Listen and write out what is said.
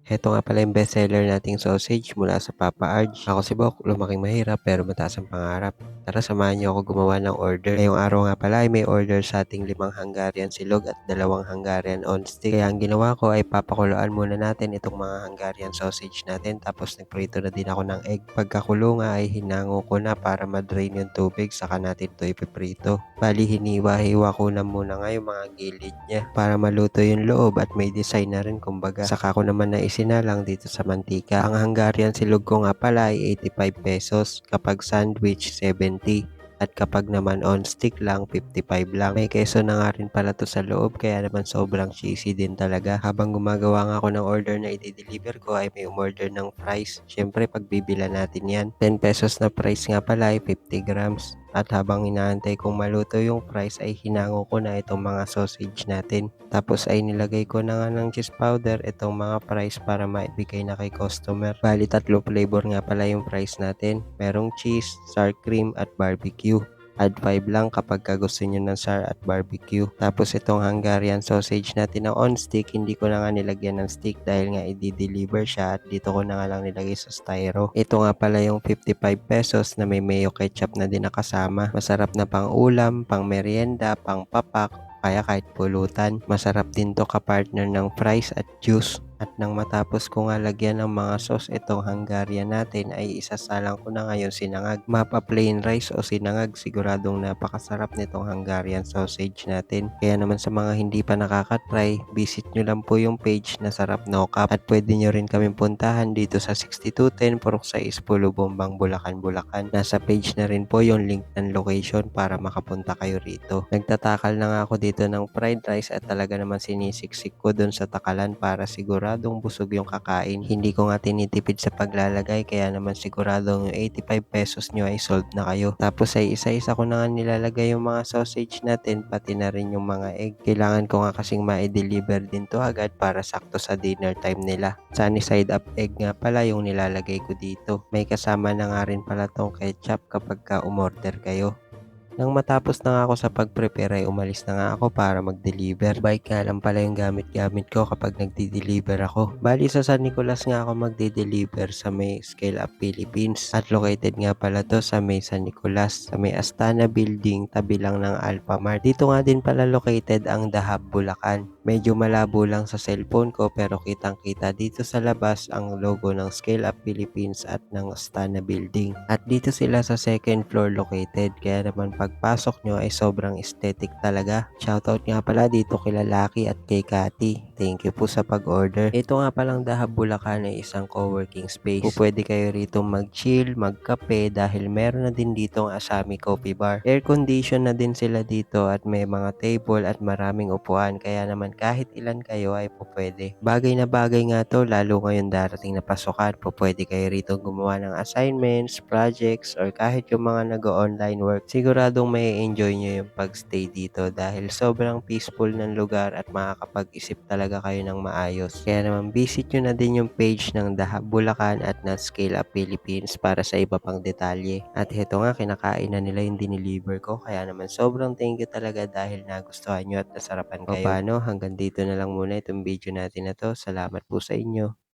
Heto nga pala yung bestseller nating sausage mula sa Papa Arj. Ako si Bok, lumaking mahirap pero mataas ang pangarap. Tara samahan niyo ako gumawa ng order. Ngayong araw nga pala ay may order sa ating 5 Hungarian silog at 2 Hungarian on stick. Kaya ang ginawa ko ay papakuluan muna natin itong mga Hungarian sausage natin tapos nagprito na din ako ng egg. Pagkakulo nga ay hinango ko na para madrain yung tubig saka natin ito ipiprito. Bali hiniwa-hiwa ko na muna nga yung mga gilid niya para maluto yung loob at may design na rin kumbaga. Saka ko naman na isinalang dito sa mantika. Ang Hungarian silog ko nga pala ay 85 pesos, kapag sandwich 70 at kapag naman on stick lang 55 lang. May keso na nga rin pala to sa loob kaya naman sobrang cheesy din talaga. Habang gumagawa nga ako ng order na i-deliver ko ay may umorder ng fries. Syempre pagbibila natin yan. 10 pesos na price nga pala ay 50 grams. At habang inaantay kong maluto yung fries ay hinango ko na itong mga sausage natin. Tapos ay nilagay ko na nga ng cheese powder itong mga fries para maibigay na kay customer. Bali 3 flavor nga pala yung fries natin. Merong cheese, sour cream at barbecue. Add 5 lang kapag gusto nyo ng sour at barbecue. Tapos itong Hungarian sausage natin na on stick, hindi ko na nga nilagyan ng stick dahil nga i-deliver siya at dito ko na nga lang nilagay sa styro. Ito nga pala yung 55 pesos na may mayo ketchup na din nakasama. Masarap na pang ulam, pang merienda, pang papak, kaya kahit pulutan. Masarap din to ka-partner ng fries at juice. At nang matapos ko nga lagyan ng mga sauce itong Hungarian natin ay isasalang ko na ngayon sinangag. Mapa plain rice o sinangag, siguradong napakasarap nitong Hungarian sausage natin. Kaya naman sa mga hindi pa nakakatry, visit nyo lang po yung page na Sarap No Cap. At pwede nyo rin kaming puntahan dito sa 6210 Purok 6 Pulo Bombang, Bulacan, Bulacan. Nasa page na rin po yung link ng location para makapunta kayo rito. Nagtatakal na nga ako dito ng fried rice at talaga naman sinisiksik ko dun sa takalan para siguradong busog yung kakain. Hindi ko nga tinitipid sa paglalagay kaya naman siguradong yung 85 pesos nyo ay sold na kayo. Tapos ay isa-isa ko na nga nilalagay yung mga sausage natin pati na rin yung mga egg. Kailangan ko nga kasing ma-deliver din to agad para sakto sa dinner time nila. Sunny side up egg nga pala yung nilalagay ko dito. May kasama na nga rin pala tong ketchup kapag umorder kayo. Nang matapos na nga ako sa pag-prepare ay umalis na nga ako para mag-deliver. Bike nga lang pala yung gamit-gamit ko kapag nagdi-deliver ako. Bali sa San Nicolas nga ako magdi-deliver sa may Scale Up Philippines. At located nga pala to sa may San Nicolas, sa may Astana Building, tabi lang ng Alphamart. Dito nga din pala located ang Dahab, Bulacan. Medyo malabo lang sa cellphone ko pero kitang kita dito sa labas ang logo ng Scale Up Philippines at ng Astana Building. At dito sila sa second floor located kaya naman pagpasok nyo ay sobrang aesthetic talaga. Shoutout nga pala dito kay Lalaki at kay Kati. Thank you po sa pag-order. Ito nga palang Dahab Bulacan ay isang co-working space. Pwede kayo rito mag-chill, magkape dahil meron na din dito ang Asami Coffee Bar. Air condition na din sila dito at may mga table at maraming upuan kaya naman kahit ilan kayo ay pwede. Bagay na bagay nga to lalo ngayon darating na pasukan. Pwede kayo rito gumawa ng assignments, projects or kahit yung mga nag-online work. Siguradong may enjoy nyo yung pagstay dito dahil sobrang peaceful ng lugar at makakapag-isip talaga kayo ng maayos. Kaya naman visit nyo na din yung page ng Dahab Bulacan at ng Scale Up Philippines para sa iba pang detalye. At heto nga kinakain na nila yung dineliver ko kaya naman sobrang thank you talaga dahil nagustuhan nyo at nasarapan kayo. O paano, hanggang dito na lang muna itong video natin na to. Salamat po sa inyo.